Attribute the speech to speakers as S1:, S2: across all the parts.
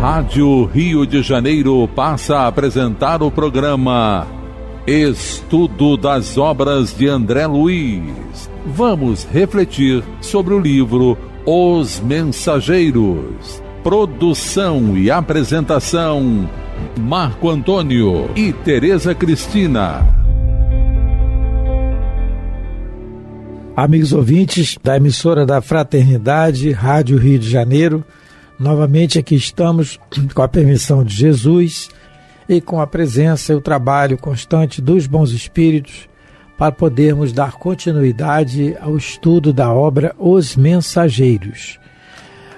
S1: Rádio Rio de Janeiro passa a apresentar o programa Estudo das Obras de André Luiz. Vamos refletir sobre o livro Os Mensageiros. Produção e apresentação, Marco Antônio e Tereza Cristina.
S2: Amigos ouvintes da emissora da Fraternidade, Rádio Rio de Janeiro, novamente aqui estamos com a permissão de Jesus e com a presença e o trabalho constante dos bons espíritos para podermos dar continuidade ao estudo da obra Os Mensageiros.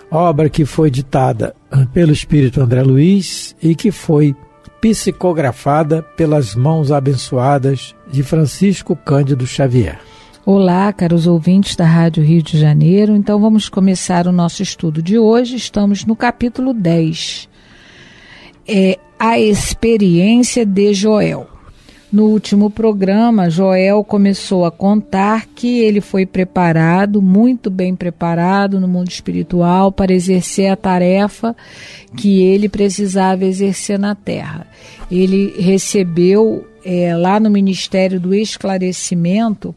S2: Obra que foi ditada pelo Espírito André Luiz e que foi psicografada pelas mãos abençoadas de Francisco Cândido Xavier.
S3: Olá, caros ouvintes da Rádio Rio de Janeiro. Então vamos começar o nosso estudo de hoje. Estamos no capítulo 10. A experiência de Joel. No último programa, Joel começou a contar que ele foi preparado, muito bem preparado no mundo espiritual para exercer a tarefa que ele precisava exercer na Terra. Ele recebeu, lá no Ministério do Esclarecimento,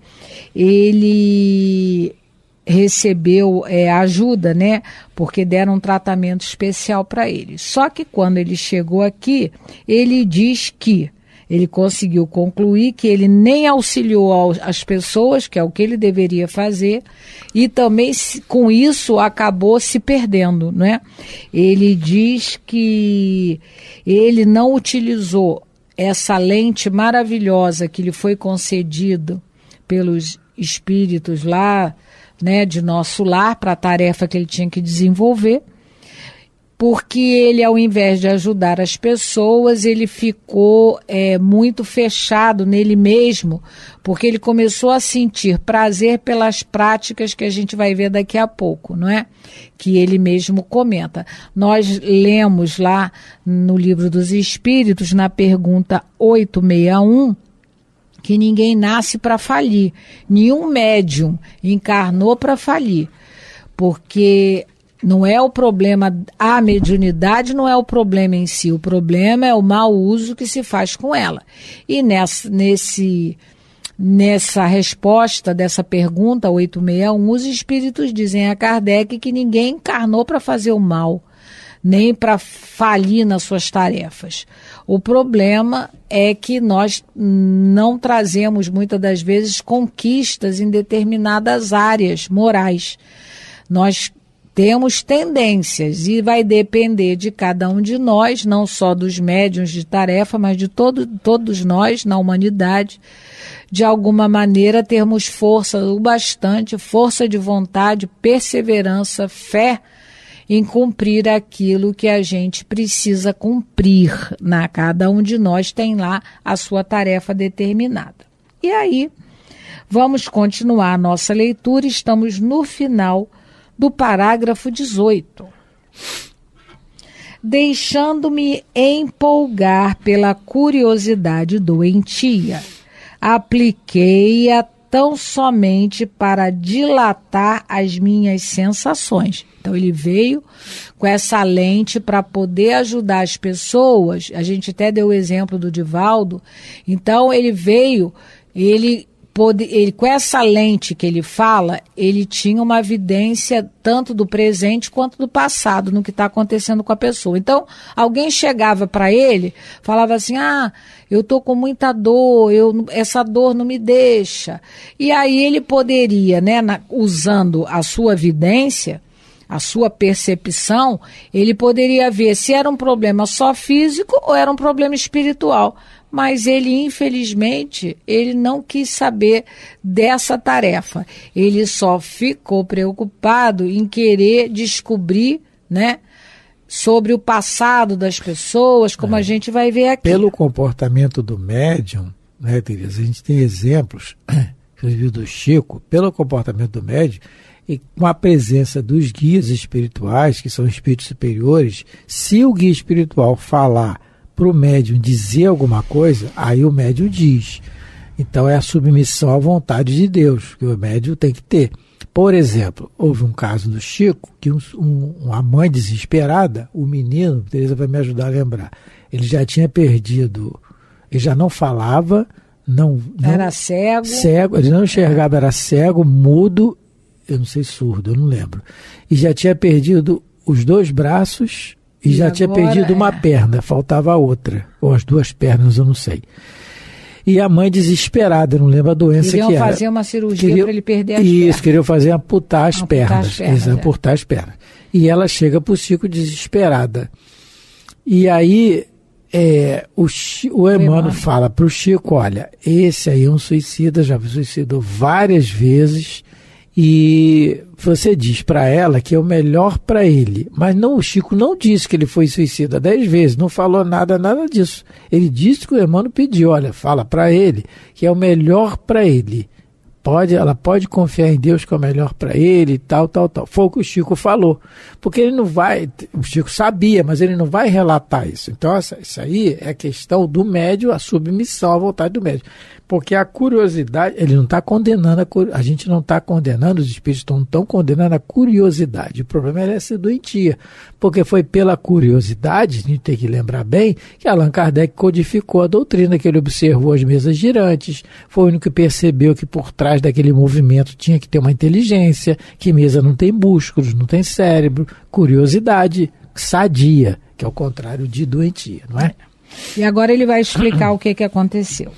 S3: ele recebeu ajuda, né? Porque deram um tratamento especial para ele. Só que quando ele chegou aqui, ele diz que ele conseguiu concluir que ele nem auxiliou as pessoas, que é o que ele deveria fazer, e também com isso acabou se perdendo, né? Ele diz que ele não utilizou essa lente maravilhosa que lhe foi concedida pelos espíritos lá, né, de nosso lar, para a tarefa que ele tinha que desenvolver, porque ele, ao invés de ajudar as pessoas, ele ficou muito fechado nele mesmo, porque ele começou a sentir prazer pelas práticas que a gente vai ver daqui a pouco, não é? Que ele mesmo comenta. Nós lemos lá no Livro dos Espíritos, na pergunta 861, que ninguém nasce para falir, nenhum médium encarnou para falir, porque não é o problema, a mediunidade não é o problema em si, o problema é o mau uso que se faz com ela. E nessa resposta dessa pergunta 861, os espíritos dizem a Kardec que ninguém encarnou para fazer o mal, nem para falir nas suas tarefas. O problema é que nós não trazemos muitas das vezes conquistas em determinadas áreas morais. Nós temos tendências e vai depender de cada um de nós, não só dos médiuns de tarefa, mas de todos nós na humanidade, de alguma maneira termos força o bastante, força de vontade, perseverança, fé em cumprir aquilo que a gente precisa cumprir. Cada um de nós tem lá a sua tarefa determinada. E aí, vamos continuar a nossa leitura, estamos no final do parágrafo 18. Deixando-me empolgar pela curiosidade doentia, apliquei-a tão somente para dilatar as minhas sensações. Então ele veio com essa lente para poder ajudar as pessoas. A gente até deu o exemplo do Divaldo. Então ele veio, ele com essa lente que ele fala, ele tinha uma evidência tanto do presente quanto do passado, no que está acontecendo com a pessoa. Então, alguém chegava para ele, falava assim, eu estou com muita dor, essa dor não me deixa. E aí ele poderia, né, usando a sua evidência, a sua percepção, ele poderia ver se era um problema só físico ou era um problema espiritual. Mas ele, infelizmente, ele não quis saber dessa tarefa. Ele só ficou preocupado em querer descobrir, né, sobre o passado das pessoas, como a gente vai ver aqui.
S2: Pelo comportamento do médium, né, Tereza, a gente tem exemplos, inclusive do Chico, pelo comportamento do médium, e com a presença dos guias espirituais, que são espíritos superiores, se o guia espiritual falar para o médium dizer alguma coisa, aí o médium diz. Então é a submissão à vontade de Deus, que o médium tem que ter. Por exemplo, houve um caso do Chico que uma mãe desesperada, o menino, Teresa vai me ajudar a lembrar, ele já tinha perdido, ele já não falava, não
S3: era cego,
S2: ele não enxergava, era cego, mudo, eu não sei, surdo, eu não lembro, e já tinha perdido os 2 braços e já tinha perdido uma perna, faltava a outra, ou as 2 pernas, eu não sei. E a mãe desesperada, não lembro a doença que era.
S3: Queriam fazer uma cirurgia para ele perder as pernas.
S2: Isso, queriam fazer amputar as pernas. Amputar as pernas. E ela chega para o Chico desesperada. E aí o Emmanuel fala para o Chico, olha, esse aí é um suicida, já suicidou várias vezes, e você diz para ela que é o melhor para ele. Mas não, o Chico não disse que ele foi suicida 10 vezes, não falou nada disso. Ele disse que o Emmanuel pediu, olha, fala para ele que é o melhor para ele. Ela pode confiar em Deus que é o melhor para ele e tal. Foi o que o Chico falou. Porque ele não vai, o Chico sabia, mas ele não vai relatar isso. Então, isso aí é a questão do médium, a submissão à vontade do médium. Porque a curiosidade, ele não está condenando, a gente não está condenando, os espíritos não estão condenando a curiosidade. O problema é essa doentia. Porque foi pela curiosidade, a gente tem que lembrar bem, que Allan Kardec codificou a doutrina, que ele observou as mesas girantes, foi o único que percebeu que por trás daquele movimento tinha que ter uma inteligência, que mesa não tem músculos, não tem cérebro, curiosidade sadia, que é o contrário de doentia, não é?
S3: E agora ele vai explicar o que aconteceu.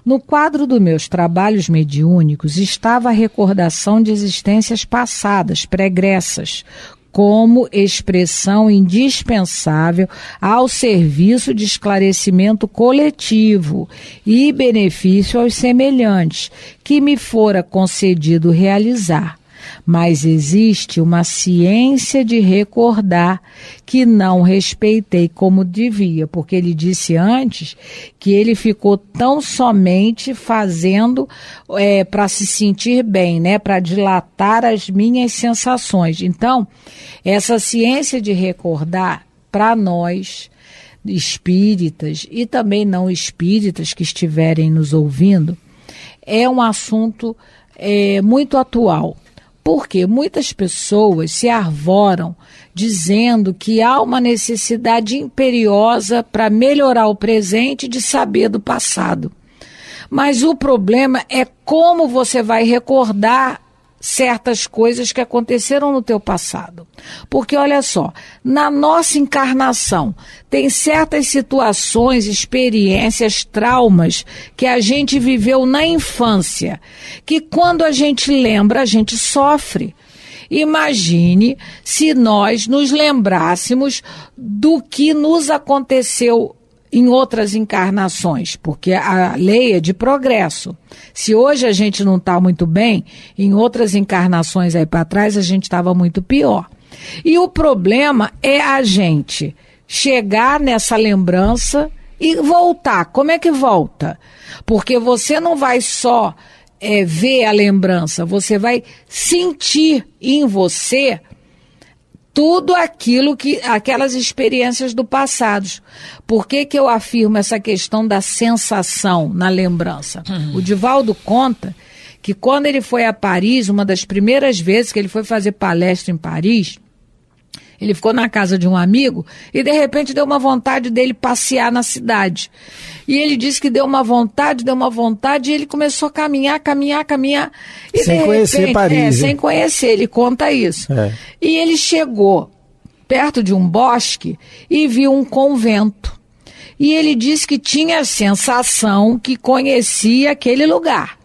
S3: No quadro dos meus trabalhos mediúnicos estava a recordação de existências passadas, pregressas, como expressão indispensável ao serviço de esclarecimento coletivo e benefício aos semelhantes, que me fora concedido realizar. Mas existe uma ciência de recordar que não respeitei como devia, porque ele disse antes que ele ficou tão somente fazendo para se sentir bem, né, para dilatar as minhas sensações. Então, essa ciência de recordar, para nós espíritas e também não espíritas que estiverem nos ouvindo, é um assunto muito atual. Porque muitas pessoas se arvoram dizendo que há uma necessidade imperiosa para melhorar o presente de saber do passado. Mas o problema é como você vai recordar certas coisas que aconteceram no teu passado. Porque olha só, na nossa encarnação tem certas situações, experiências, traumas que a gente viveu na infância, que quando a gente lembra, a gente sofre. Imagine se nós nos lembrássemos do que nos aconteceu em outras encarnações, porque a lei é de progresso. Se hoje a gente não está muito bem, em outras encarnações aí para trás a gente estava muito pior. E o problema é a gente chegar nessa lembrança e voltar. Como é que volta? Porque você não vai só ver a lembrança, você vai sentir em você tudo aquilo aquelas experiências do passado. Por que eu afirmo essa questão da sensação na lembrança? O Divaldo conta que quando ele foi a Paris, uma das primeiras vezes que ele foi fazer palestra em Paris, ele ficou na casa de um amigo e de repente deu uma vontade dele passear na cidade. E ele disse que deu uma vontade e ele começou a caminhar. E
S2: sem conhecer Paris.
S3: Sem conhecer, ele conta isso. E ele chegou perto de um bosque e viu um convento. E ele disse que tinha a sensação que conhecia aquele lugar.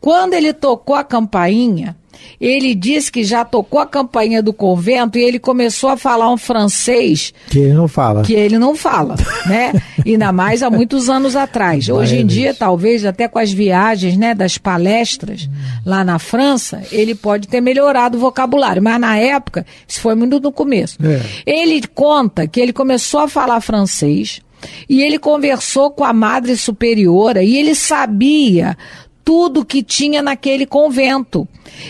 S3: Quando ele tocou a campainha, ele disse que já tocou a campainha do convento e ele começou a falar um francês
S2: que ele não fala,
S3: né? Ainda mais há muitos anos atrás. Hoje em dia, talvez, até com as viagens, né, das palestras lá na França, ele pode ter melhorado o vocabulário, mas na época, isso foi muito no começo. Ele conta que ele começou a falar francês e ele conversou com a Madre Superiora e ele sabia tudo que tinha naquele convento.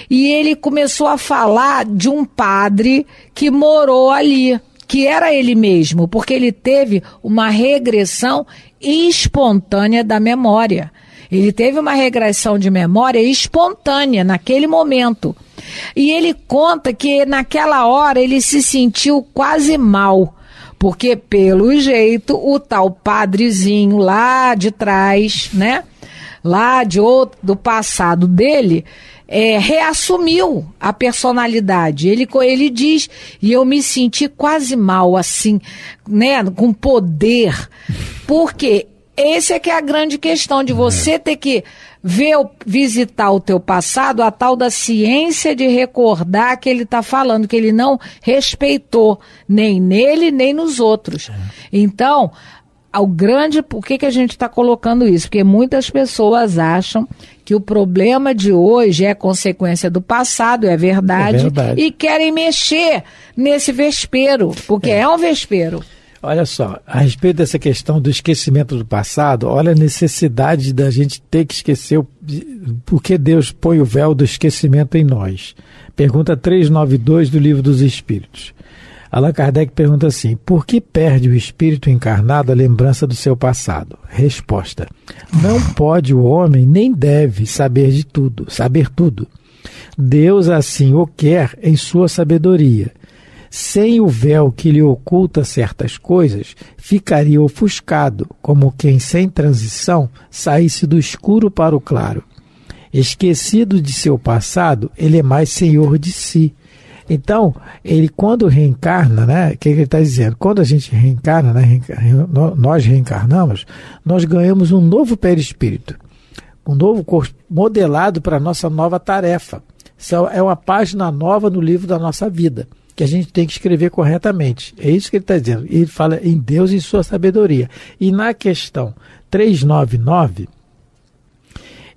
S3: E ele começou a falar de um padre que morou ali, que era ele mesmo, porque ele teve uma regressão espontânea da memória. Ele teve uma regressão de memória espontânea naquele momento. E ele conta que naquela hora ele se sentiu quase mal, porque pelo jeito o tal padrezinho lá de trás, né, lá do passado dele, reassumiu a personalidade. Ele diz, e eu me senti quase mal, assim, né, com poder, porque essa é que é a grande questão de você ter que visitar o teu passado, a tal da ciência de recordar que ele está falando, que ele não respeitou nem nele, nem nos outros. Então, por que a gente está colocando isso? Porque muitas pessoas acham que o problema de hoje é consequência do passado, é verdade, e querem mexer nesse vespeiro, porque é um vespeiro.
S2: Olha só, a respeito dessa questão do esquecimento do passado, olha a necessidade da gente ter que esquecer por que Deus põe o véu do esquecimento em nós. Pergunta 392 do Livro dos Espíritos. Allan Kardec pergunta assim: por que perde o espírito encarnado a lembrança do seu passado? Resposta: não pode o homem nem deve saber tudo. Deus assim o quer em sua sabedoria. Sem o véu que lhe oculta certas coisas, ficaria ofuscado, como quem sem transição saísse do escuro para o claro. Esquecido de seu passado, ele é mais senhor de si. Então, ele quando reencarna, né, o que ele está dizendo? Quando a gente reencarna, né, nós reencarnamos, nós ganhamos um novo perispírito, um novo corpo modelado para a nossa nova tarefa. Isso é uma página nova no livro da nossa vida, que a gente tem que escrever corretamente. É isso que ele está dizendo. Ele fala em Deus e sua sabedoria. E na questão 399,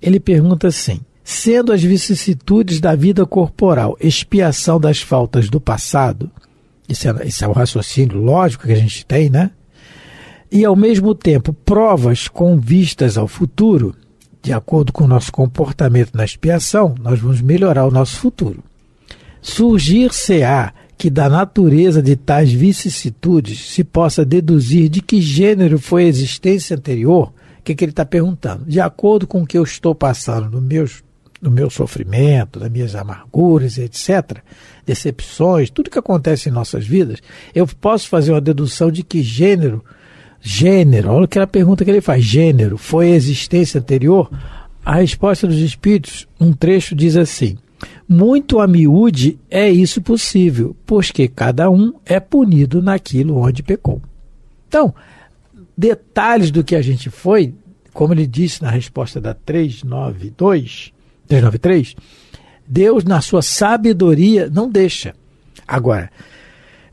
S2: ele pergunta assim: sendo as vicissitudes da vida corporal expiação das faltas do passado, isso é o raciocínio lógico que a gente tem, né? E ao mesmo tempo provas com vistas ao futuro, de acordo com o nosso comportamento na expiação, nós vamos melhorar o nosso futuro. Surgir-se-á que da natureza de tais vicissitudes se possa deduzir de que gênero foi a existência anterior. O que ele está perguntando? De acordo com o que eu estou passando no meu sofrimento, nas minhas amarguras, etc., decepções, tudo que acontece em nossas vidas, eu posso fazer uma dedução de que gênero, olha aquela pergunta que ele faz, gênero foi a existência anterior? A resposta dos espíritos, um trecho diz assim: muito a miúde é isso possível, pois que cada um é punido naquilo onde pecou. Então, detalhes do que a gente foi, como ele disse na resposta da 393, Deus, na sua sabedoria, não deixa. Agora,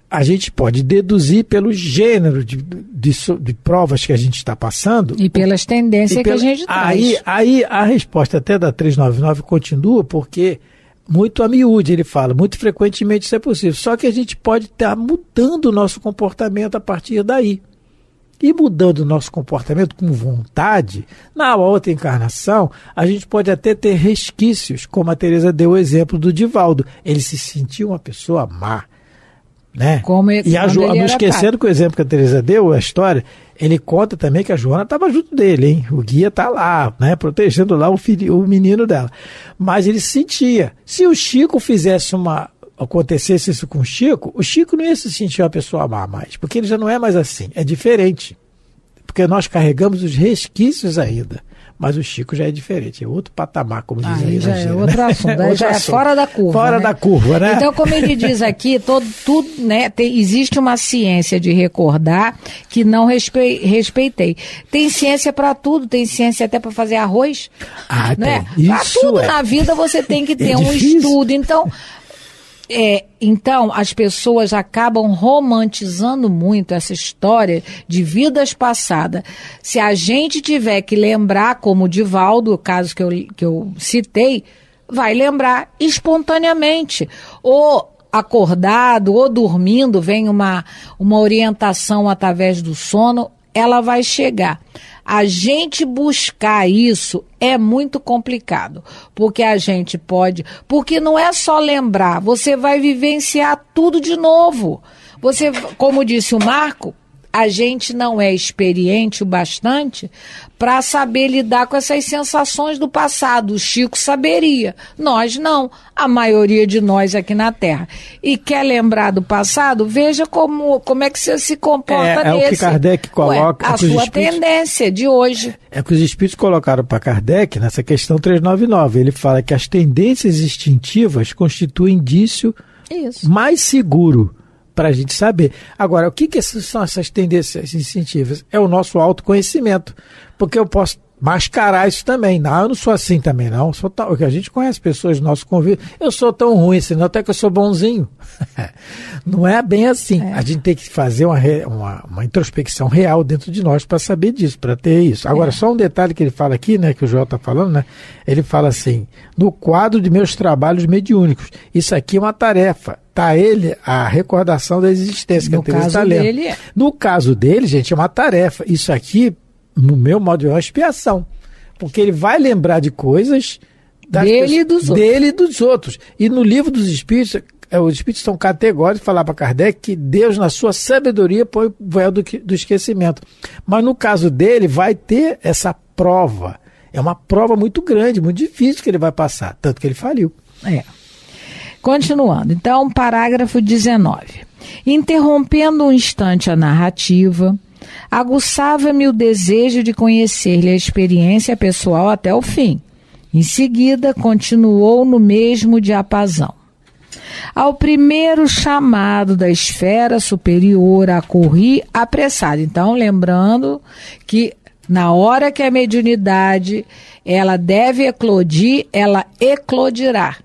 S2: a gente pode deduzir pelo gênero de provas que a gente está passando.
S3: E pelas tendências que a gente traz.
S2: Aí a resposta até da 399 continua, porque muito a miúde, ele fala, muito frequentemente isso é possível. Só que a gente pode estar mudando o nosso comportamento a partir daí. E mudando o nosso comportamento com vontade, na outra encarnação, a gente pode até ter resquícios, como a Teresa deu o exemplo do Divaldo. Ele se sentiu uma pessoa má, né? Não esquecendo que o exemplo que a Teresa deu, a história, ele conta também que a Joana estava junto dele, hein? O guia está lá, né? Protegendo lá o menino dela. Mas ele se sentia. Se o Chico acontecesse isso com o Chico não ia se sentir uma pessoa má mais, porque ele já não é mais assim, é diferente. Porque nós carregamos os resquícios ainda, mas o Chico já é diferente, é outro patamar, como diz aí.
S3: Já é outro assunto, aí já é fora da curva.
S2: Fora da curva, né?
S3: Então, como ele diz aqui, tudo, né, existe uma ciência de recordar que não respeitei. Tem ciência para tudo, tem ciência até para fazer arroz. Né? Para tudo na vida você tem que ter um estudo. Então, as pessoas acabam romantizando muito essa história de vidas passadas. Se a gente tiver que lembrar, como o Divaldo, o caso que eu citei, vai lembrar espontaneamente. Ou acordado, ou dormindo, vem uma orientação através do sono, ela vai chegar. A gente buscar isso é muito complicado, porque a gente porque não é só lembrar, você vai vivenciar tudo de novo. Você, como disse o Marco, a gente não é experiente o bastante para saber lidar com essas sensações do passado. O Chico saberia, nós não, a maioria de nós aqui na Terra. E quer lembrar do passado? Veja como é que você se comporta nesse.
S2: É o que Kardec coloca.
S3: A sua tendência de hoje.
S2: É que os espíritos colocaram para Kardec nessa questão 399. Ele fala que as tendências instintivas constituem indício mais seguro para a gente saber. Agora, o que são essas tendências instintivas? É o nosso autoconhecimento. Porque eu posso mascarar isso também. Não, eu não sou assim também, não. A gente conhece pessoas do nosso convívio. Eu sou tão ruim, senão até que eu sou bonzinho. Não é bem assim. A gente tem que fazer uma introspecção real dentro de nós para saber disso, para ter isso. Agora, só um detalhe que ele fala aqui, né, que o Joel está falando, né? Ele fala assim, no quadro de meus trabalhos mediúnicos, isso aqui é uma tarefa. Tá ele a recordação da existência, que a Teresa está lendo. No caso dele, gente, é uma tarefa. Isso aqui, no meu modo de ver, é uma expiação. Porque ele vai lembrar de coisas dele e dos outros. E no livro dos Espíritos, os Espíritos são categóricos de falar para Kardec que Deus, na sua sabedoria, põe o véu do esquecimento. Mas no caso dele, vai ter essa prova. É uma prova muito grande, muito difícil que ele vai passar. Tanto que ele faliu.
S3: Continuando, então, parágrafo 19. Interrompendo um instante a narrativa, aguçava-me o desejo de conhecer-lhe a experiência pessoal até o fim. Em seguida, continuou no mesmo diapasão. Ao primeiro chamado da esfera superior, acorri apressado. Então, lembrando que na hora que a mediunidade ela deve eclodir, ela eclodirá.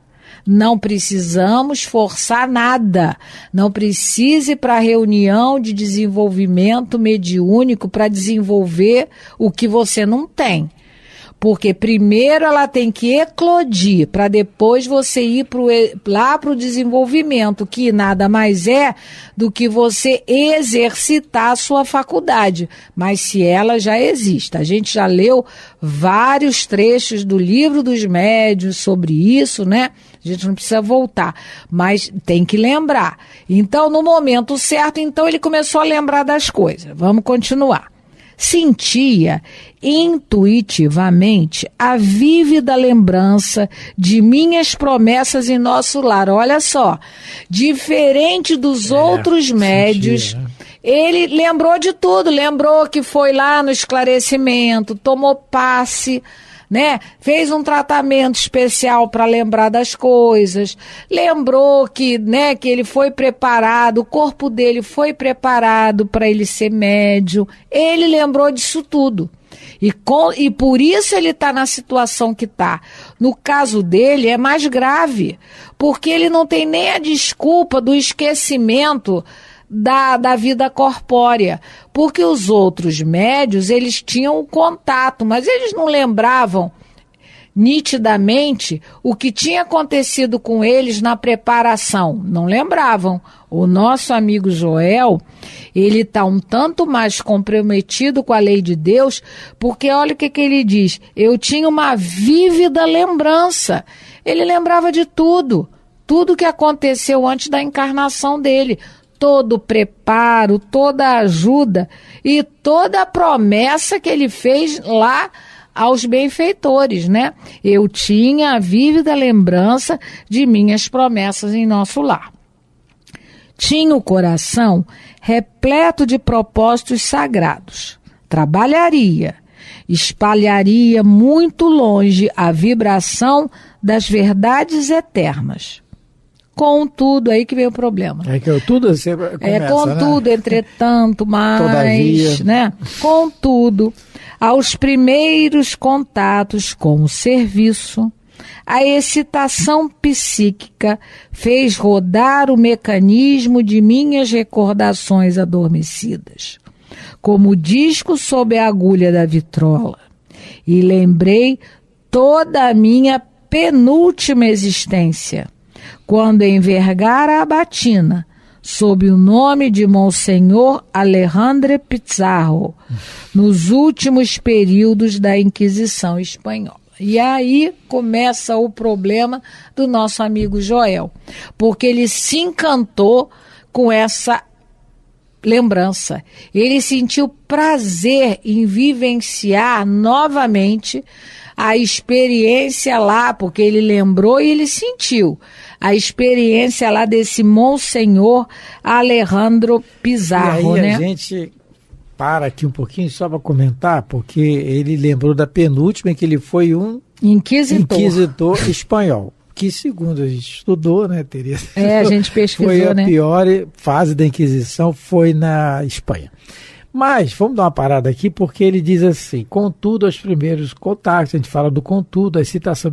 S3: Não precisamos forçar nada. Não precise para a reunião de desenvolvimento mediúnico para desenvolver o que você não tem. Porque primeiro ela tem que eclodir para depois você ir lá para o desenvolvimento, que nada mais é do que você exercitar a sua faculdade. Mas se ela já existe. A gente já leu vários trechos do Livro dos Médiuns sobre isso, né? A gente não precisa voltar, mas tem que lembrar. Então, no momento certo, então ele começou a lembrar das coisas. Vamos continuar. Sentia intuitivamente a vívida lembrança de minhas promessas em nosso lar. Olha só, diferente dos outros médiuns, ele lembrou de tudo. Lembrou que foi lá no esclarecimento, tomou passe, né? Fez um tratamento especial para lembrar das coisas, lembrou que, né, que ele foi preparado, o corpo dele foi preparado para ele ser médium, ele lembrou disso tudo. E por isso ele está na situação que está. No caso dele é mais grave, porque ele não tem nem a desculpa do esquecimento da vida corpórea, porque os outros médios, eles tinham o contato, mas eles não lembravam nitidamente o que tinha acontecido com eles na preparação, não lembravam. O nosso amigo Joel, ele está um tanto mais comprometido com a lei de Deus, porque olha o que ele diz, eu tinha uma vívida lembrança, ele lembrava de tudo que aconteceu antes da encarnação dele, todo o preparo, toda a ajuda e toda a promessa que ele fez lá aos benfeitores, né? Eu tinha a vívida lembrança de minhas promessas em nosso lar. Tinha o coração repleto de propósitos sagrados. Trabalharia, espalharia muito longe a vibração das verdades eternas. Contudo, aí que vem o problema.
S2: É que tudo sempre começa,
S3: contudo,
S2: né?
S3: Entretanto, mas,
S2: todavia,
S3: né? Contudo, aos primeiros contatos com o serviço, a excitação psíquica fez rodar o mecanismo de minhas recordações adormecidas, como disco sob a agulha da vitrola, e lembrei toda a minha penúltima existência, quando envergara a batina, sob o nome de Monsenhor Alejandro Pizarro, nos últimos períodos da Inquisição Espanhola. E aí começa o problema do nosso amigo Joel, porque ele se encantou com essa lembrança. Ele sentiu prazer em vivenciar novamente a experiência lá, porque ele lembrou e ele sentiu a experiência lá desse Monsenhor Alejandro Pizarro,
S2: e aí,
S3: né?
S2: A gente para aqui um pouquinho só para comentar, porque ele lembrou da penúltima, que ele foi um inquisitor espanhol, que segundo a gente estudou, né, Tereza?
S3: A gente pesquisou,
S2: foi a
S3: né?
S2: pior fase da Inquisição, foi na Espanha. Mas, vamos dar uma parada aqui, porque ele diz assim, contudo, aos primeiros contatos, a gente fala do contudo, a excitação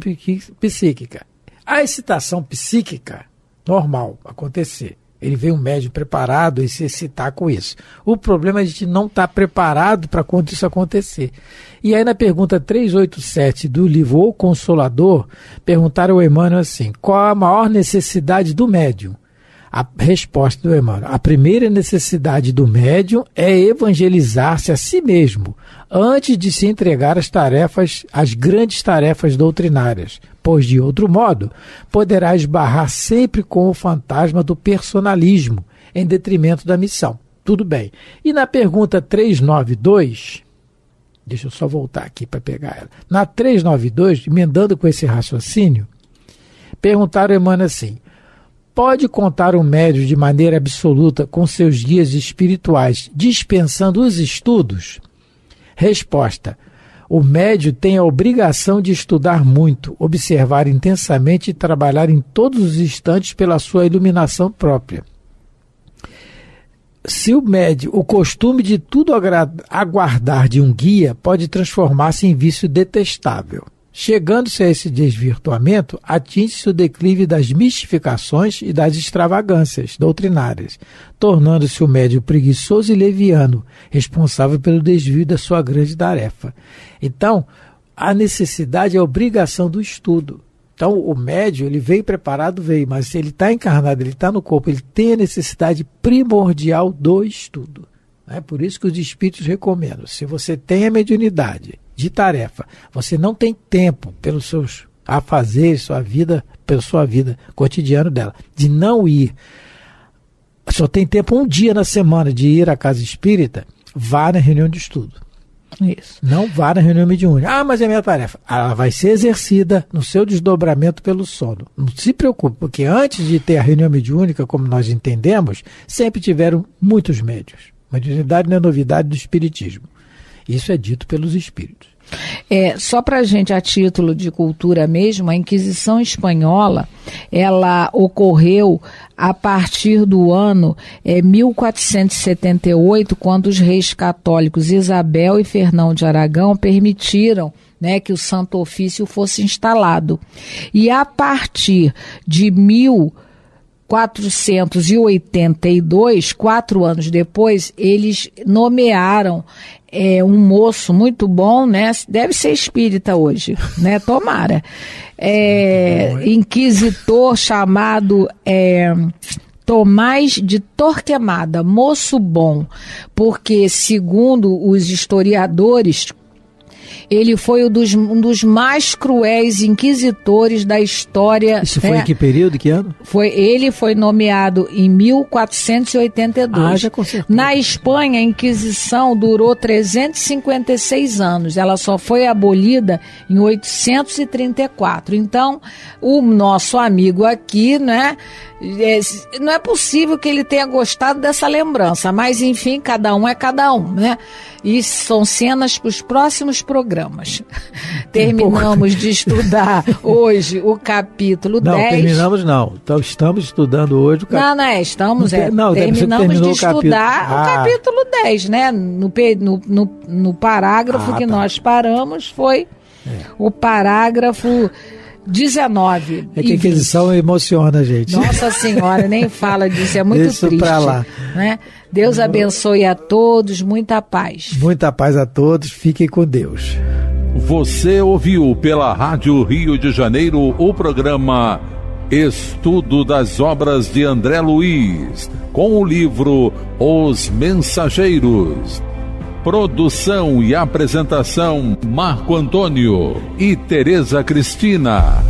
S2: psíquica. A excitação psíquica, normal, acontecer. Ele vem um médium preparado e se excitar com isso. O problema é a gente não estar preparado para quando isso acontecer. E aí na pergunta 387 do livro O Consolador, perguntaram ao Emmanuel assim, qual a maior necessidade do médium? A resposta do Emmanuel, a primeira necessidade do médium é evangelizar-se a si mesmo, antes de se entregar às grandes tarefas doutrinárias, pois de outro modo poderá esbarrar sempre com o fantasma do personalismo, em detrimento da missão. Tudo bem. E na pergunta 392, deixa eu só voltar aqui para pegar ela. Na 392, emendando com esse raciocínio, perguntaram ao Emmanuel assim, pode contar um médium de maneira absoluta com seus guias espirituais, dispensando os estudos? Resposta: o médium tem a obrigação de estudar muito, observar intensamente e trabalhar em todos os instantes pela sua iluminação própria. Se o médium, o costume de tudo aguardar de um guia pode transformar-se em vício detestável. Chegando-se a esse desvirtuamento, atinge-se o declive das mistificações e das extravagâncias doutrinárias, tornando-se o médium preguiçoso e leviano, responsável pelo desvio da sua grande tarefa. Então, a necessidade é a obrigação do estudo. Então, o médium, ele veio preparado, mas se ele está encarnado, ele está no corpo, ele tem a necessidade primordial do estudo. É por isso que os espíritos recomendam, se você tem a mediunidade de tarefa, você não tem tempo pelos seus afazeres, pela sua vida cotidiana dela, de não ir, só tem tempo um dia na semana de ir à casa espírita, vá na reunião de estudo.
S3: Isso.
S2: Não vá na reunião mediúnica. Mas é minha tarefa. Ela vai ser exercida no seu desdobramento pelo sono. Não se preocupe, porque antes de ter a reunião mediúnica, como nós entendemos, sempre tiveram muitos médiuns. Mediunidade não é novidade do espiritismo. Isso é dito pelos espíritos.
S3: Só para a gente, a título de cultura mesmo, a Inquisição Espanhola, ela ocorreu a partir do ano 1478, quando os reis católicos Isabel e Fernão de Aragão permitiram, né, que o Santo Ofício fosse instalado. E a partir de 1482, 4 anos depois, eles nomearam um moço muito bom, né? Deve ser espírita hoje, né? Tomara. Inquisitor chamado Tomás de Torquemada, moço bom, porque, segundo os historiadores, ele foi um dos mais cruéis inquisitores da história.
S2: Isso foi em que período, que ano?
S3: Ele foi nomeado em 1482.
S2: Já consertou.
S3: Na Espanha, a Inquisição durou 356 anos. Ela só foi abolida em 834. Então, o nosso amigo aqui, né? Não é possível que ele tenha gostado dessa lembrança, mas enfim, cada um é cada um, né? E são cenas para os próximos programas. Terminamos de estudar hoje o capítulo 10.
S2: Não, terminamos não. Então, estamos estudando hoje o capítulo...
S3: Terminamos de estudar o capítulo 10, né? No parágrafo que nós paramos foi o parágrafo 19.
S2: É que a Inquisição emociona a gente.
S3: Nossa Senhora, nem fala disso, é muito
S2: Isso
S3: triste.
S2: pra lá.
S3: Né? Deus abençoe a todos, muita paz.
S2: Muita paz a todos, fiquem com Deus.
S1: Você ouviu pela Rádio Rio de Janeiro o programa Estudo das Obras de André Luiz, com o livro Os Mensageiros. Produção e apresentação Marco Antônio e Tereza Cristina.